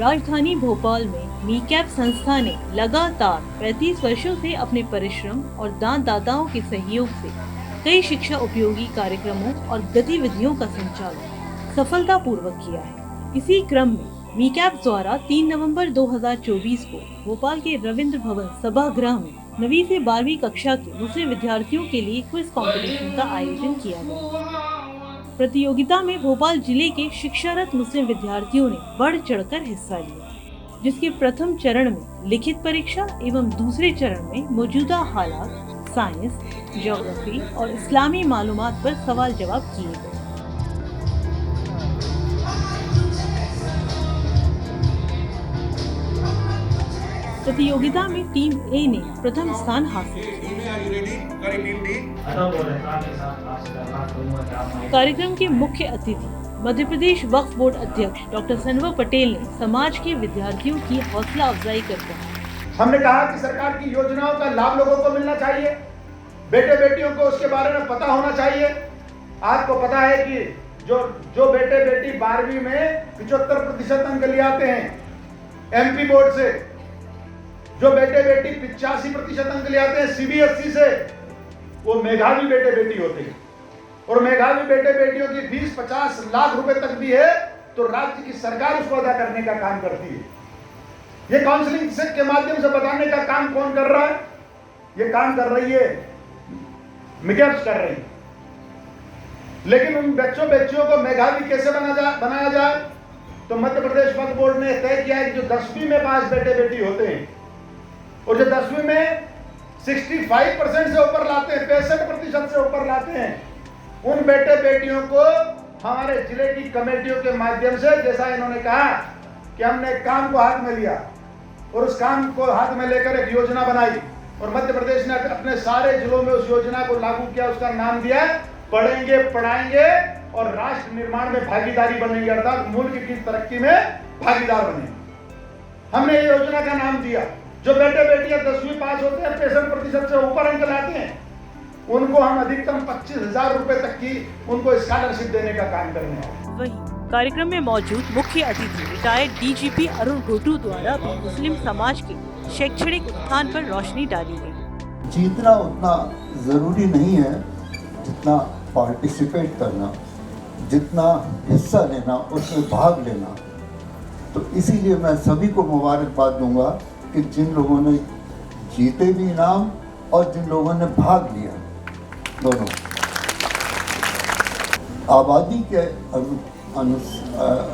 राजधानी भोपाल में मीकैप संस्था ने लगातार 35 वर्षों से अपने परिश्रम और दान दाताओं के सहयोग से कई शिक्षा उपयोगी कार्यक्रमों और गतिविधियों का संचालन सफलतापूर्वक किया है। इसी क्रम में मीकैप द्वारा 3 नवंबर 2024 को भोपाल के रविंद्र भवन सभागृह में 9वीं से 12वीं कक्षा के मुस्लिम विद्यार्थियों के लिए क्विज कंपटीशन का आयोजन किया गया। प्रतियोगिता में भोपाल जिले के शिक्षारत मुस्लिम विद्यार्थियों ने बढ़ चढ़कर हिस्सा लिया, जिसके प्रथम चरण में लिखित परीक्षा एवं दूसरे चरण में मौजूदा हालात, साइंस, ज्योग्राफी और इस्लामी मालूमात पर सवाल जवाब किए गए। प्रतियोगिता में टीम ए ने प्रथम स्थान हासिल किया। कार्यक्रम के मुख्य अतिथि मध्य प्रदेश वक्फ बोर्ड अध्यक्ष डॉक्टर सनवर पटेल ने समाज के विद्यार्थियों की हौसला अफजाई करते हैं। हमने कहा कि सरकार की योजनाओं का लाभ लोगों को मिलना चाहिए, बेटे बेटियों को उसके बारे में पता होना चाहिए। आपको पता है कि जो बेटे बेटी 12वीं में 75% अंक ले आते हैं एमपी बोर्ड से, जो बेटे बेटी 85% अंक ले आते हैं सीबीएसई से, वो मेधावी बेटे बेटी होते हैं। और मेधावी बेटे बेटियों की फीस 50 लाख रुपए तक भी है तो राज्य की सरकार उसको अदा करने का काम करती है। ये काउंसलिंग के माध्यम से बताने का काम कौन कर रहा है? ये काम कर रही है मीकैप्स कर रही है। लेकिन उन बच्चियों को मेधावी कैसे बनाया जाए तो मध्य प्रदेश वक्फ बोर्ड ने तय किया है कि जो 10वीं में पास बेटे बेटी होते हैं और जो 10वीं में 65% से ऊपर लाते हैं, 65% से ऊपर लाते हैं, उन बेटे बेटियों को हमारे जिले की कमेटियों के माध्यम से, जैसा इन्होंने कहा कि हमने काम को हाथ में लिया और उस काम को हाथ में लेकर एक योजना बनाई और मध्य प्रदेश ने अपने सारे जिलों में उस योजना को लागू किया। उसका नाम दिया पढ़ेंगे पढ़ाएंगे और राष्ट्र निर्माण में भागीदारी बनेंगे, अर्थात मुल्क की तरक्की में भागीदार बनेंगे। हमने ये योजना का नाम दिया जो बेटे बेटियां 10वीं पास होते हैं, 65% से ऊपर अंक लाते हैं, उनको हम अधिकतम 25,000 रुपए तक की उनको स्कॉलरशिप देने का काम करने हैं। वहीं कार्यक्रम में मौजूद मुख्य अतिथि रिटायर्ड डीजीपी अरुण गोटू द्वारा भी मुस्लिम समाज के शैक्षणिक उत्थान पर रोशनी डाली गई। जीतना उतना जरूरी नहीं है जितना पार्टिसिपेट करना, जितना हिस्सा लेना, उसमें भाग लेना। तो इसीलिए मैं सभी को मुबारकबाद दूंगा कि जिन लोगों ने जीते भी इनाम और जिन लोगों ने भाग लिया, दोनों। आबादी के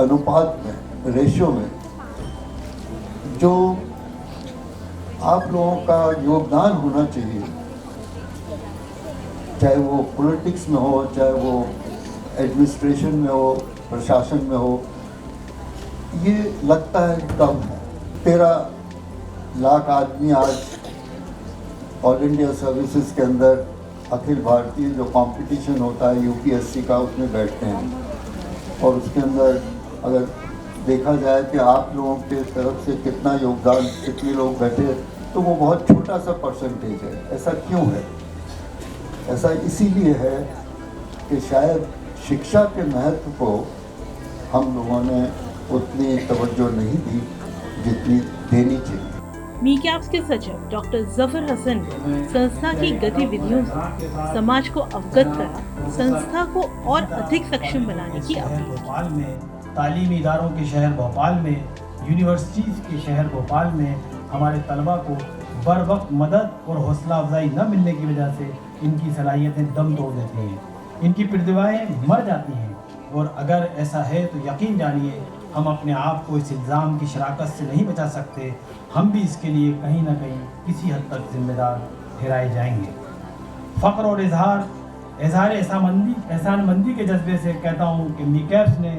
अनुपात में, रेशियो में जो आप लोगों का योगदान होना चाहिए, चाहे वो पॉलिटिक्स में हो, चाहे वो एडमिनिस्ट्रेशन में हो, प्रशासन में हो, ये लगता है कम है। 13 लाख आदमी आज ऑल इंडिया सर्विसेज के अंदर अखिल भारतीय जो कंपटीशन होता है यूपीएससी का, उसमें बैठते हैं और उसके अंदर अगर देखा जाए कि आप लोगों के तरफ से कितना योगदान, कितने लोग बैठे, तो वो बहुत छोटा सा परसेंटेज है। ऐसा क्यों है? ऐसा इसीलिए है कि शायद शिक्षा के महत्व को हम लोगों ने उतनी तवज्जो नहीं दी जितनी देनी चाहिए। मीकैप्स के सचिव डॉक्टर जफर हसन ने संस्था की गतिविधियों से समाज को अवगत करा, संस्था को और अधिक सक्षम बनाने की अपील की। भोपाल में तालीमी इदारों के शहर भोपाल में, यूनिवर्सिटीज़ के शहर भोपाल में हमारे तलबा को बर वक्त मदद और हौसला अफजाई न मिलने की वजह से इनकी सलाहियतें दम तोड़ देती हैं, इनकी प्रतिभाएं मर जाती हैं। और अगर ऐसा है तो यकीन जानिए हम अपने आप को इस इल्ज़ाम की शराकत से नहीं बचा सकते, हम भी इसके लिए कहीं ना कहीं किसी हद तक जिम्मेदार ठहराए जाएंगे। फ़ख्र और इजहार एहसानमंदी के जज्बे से कहता हूँ कि मीकैप्स ने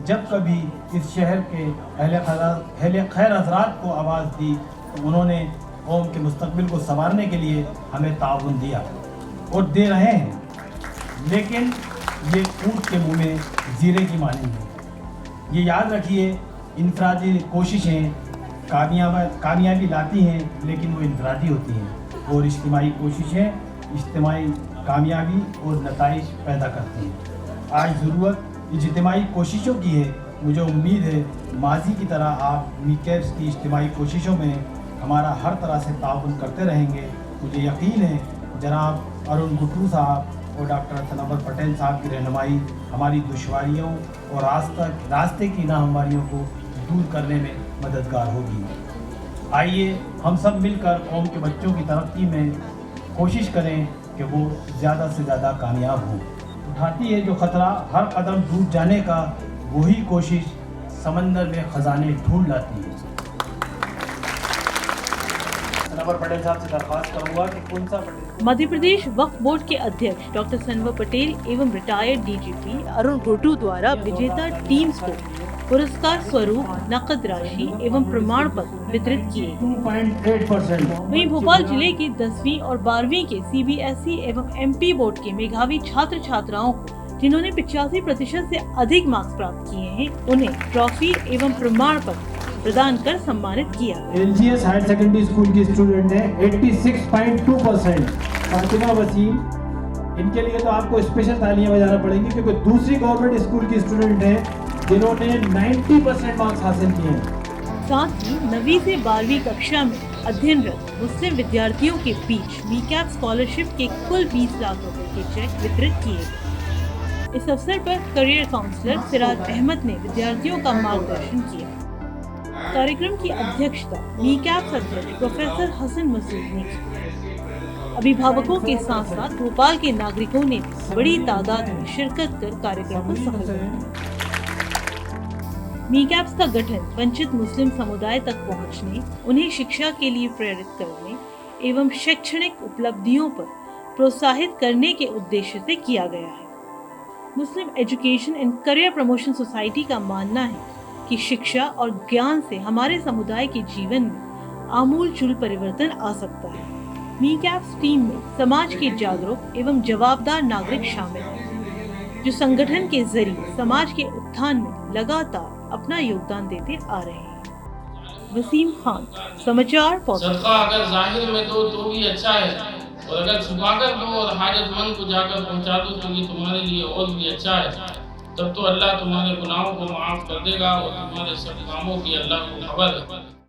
जब कभी इस शहर के अहले खैर हज़रात को आवाज़ दी तो उन्होंने कौम के मुस्तकबिल को संवारने के लिए हमें ताउन दिया और दे रहे हैं, लेकिन ये ऊँट के मुंह में जीरे की मानी है। ये याद रखिए, इनफरादी कोशिशें कामयाबी लाती हैं, लेकिन वो इनफरादी होती हैं, और इज्तिमाई कोशिशें इज्तिमाई कामयाबी और नताइज पैदा करती हैं। आज ज़रूरत इज्तिमाई कोशिशों की है। मुझे उम्मीद है माजी की तरह आप मीकैप्स की इज्तिमाई कोशिशों में हमारा हर तरह से ताउन करते रहेंगे। मुझे यकीन है जनाब अरुण गुट्टू साहब और डॉक्टर सनवर पटेल साहब की रहनुमाई हमारी दुश्वारियों और रास्ते की नाहमवारियों को दूर करने में मददगार होगी। आइए हम सब मिलकर कौम के बच्चों की तरक्की में कोशिश करें कि वो ज़्यादा से ज़्यादा कामयाब हों। उठाती है जो ख़तरा हर कदम डूब जाने का, वही कोशिश समंदर में ख़जाने ढूंढ लाती है। सनवर पटेल साहब से दरख्वास्त करूँगा कि कौन सा मध्य प्रदेश वक्फ बोर्ड के अध्यक्ष डॉक्टर सनवर पटेल एवं रिटायर्ड डीजीपी अरुण गुट्टू द्वारा विजेता टीम्स को पुरस्कार स्वरूप नकद राशि एवं प्रमाण पत्र वितरित किए। 2.8%। वहीं भोपाल जिले की 10वीं और 12वीं के सीबीएसई एवं एमपी बोर्ड के मेधावी छात्र छात्राओं को जिन्होंने 85% से अधिक मार्क्स प्राप्त किए हैं, उन्हें ट्रॉफी एवं प्रमाण पत्र प्रदान कर सम्मानित किया। एलजीएस हायर सेकेंडरी स्कूल की स्टूडेंट है 86.2%। फातिमा वसीम, इनके लिए तो आपको स्पेशल तालियां बजाना पड़ेंगी, क्योंकि दूसरी गवर्नमेंट स्कूल की स्टूडेंट है जिन्होंने 90% मार्क्स हासिल किए हैं। साथ ही 9वीं से 12वीं कक्षा में अध्ययनरत मुस्लिम विद्यार्थियों के बीच मीकैप स्कॉलरशिप के कुल 20 लाख रुपए के चेक वितरित किए गए। इस अवसर पर करियर काउंसलर सिराज अहमद ने विद्यार्थियों का मार्गदर्शन किया। कार्यक्रम की अध्यक्षता मीकैप अध्यक्ष प्रोफेसर हसन मसूद ने की। अभिभावकों के साथ साथ भोपाल के नागरिकों ने भी बड़ी तादाद में शिरकत कर कार्यक्रम को सफल बनाया। मीकैप्स का गठन वंचित मुस्लिम समुदाय तक पहुंचने, उन्हें शिक्षा के लिए प्रेरित करने एवं शैक्षणिक उपलब्धियों पर प्रोत्साहित करने के उद्देश्य से किया गया है। Muslim education and career promotion society का मानना है कि शिक्षा और ज्ञान से हमारे समुदाय के जीवन में आमूलचूल परिवर्तन आ सकता है। मीकैप्स टीम में समाज के जागरूक एवं जवाबदार नागरिक शामिल हैं, जो संगठन के जरिए समाज के उत्थान में लगातार अपना योगदान देते आ रहे हैं। वसीम खान, समाचार। सदका अगर जाहिर में दो तो भी अच्छा है, और अगर छुपाकर दो और हाजतमंद को जाकर पहुंचा दो तो ये तुम्हारे लिए और भी अच्छा है। तब तो अल्लाह तुम्हारे गुनाहों को माफ कर देगा और तुम्हारे सब कामों की अल्लाह को खबर है।